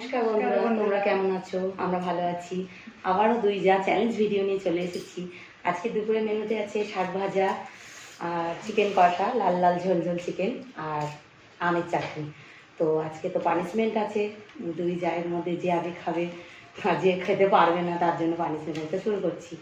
নমস্কার বন্ধুরা, তোমরা কেমন আছো? আমরা ভালো আছি। আবারও দুই যা চ্যালেঞ্জ ভিডিও নিয়ে চলে এসেছি। আজকে দুপুরে মেনুতে আছে শাক ভাজা আর চিকেন কষা, লাল লাল ঝোল ঝোল চিকেন আর আমের চাটনি। তো আজকে তো পানিশমেন্ট আছে, দুই জায়ের মধ্যে যে আগে খাবে আর যে খেতে পারবে না তার জন্য পানিশমেন্ট হতে শুরু করছি।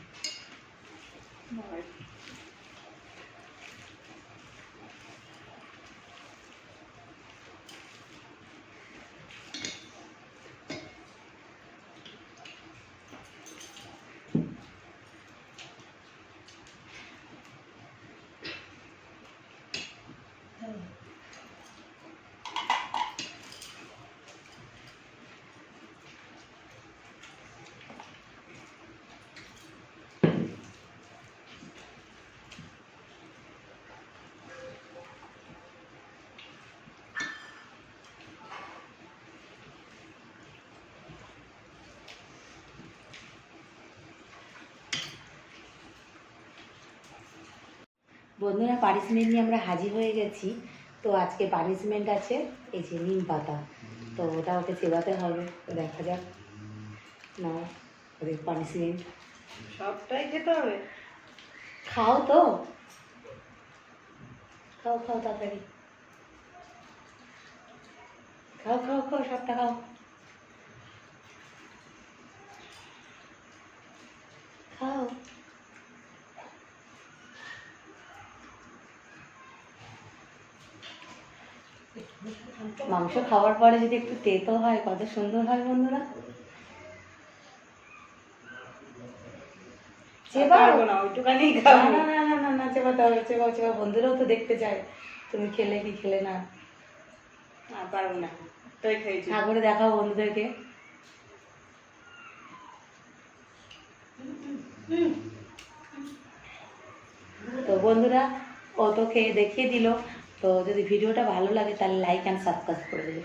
বন্ধুরা, পানিশমেন্ট নিয়ে আমরা হাজির হয়ে গেছি। তো আজকে পানিশমেন্ট আছে এই যে নিম পাতা, তো ওটা ওকে চেবাতে হবে। তো দেখা যাক না ওদের পানিশমেন্ট। সবটাই খেতে হবে। খাও তো, খাও খাও তাড়াতাড়ি খাও খাও খাও, সবটা খাও। খাও। মাংস খাওয়ার পরে যদি একটু তেতো হয় কত সুন্দর হয় বন্ধুরা। পারবো না, ওইটুকানি না খাবো। না না না না না, চেবাতে হবে, চেবাও চেবাও। বন্ধুরাও তো দেখতে চায় তুমি খেলে কি খেলে না। পারবো না, তাই খেয়েছি। করে দেখাও বন্ধুদেরকে। তো বন্ধুরা, ও তো খেয়ে দেখিয়ে দিল। তো যদি ভিডিওটা ভালো লাগে তাহলে লাইক অ্যান্ড সাবস্ক্রাইব করে দেবে।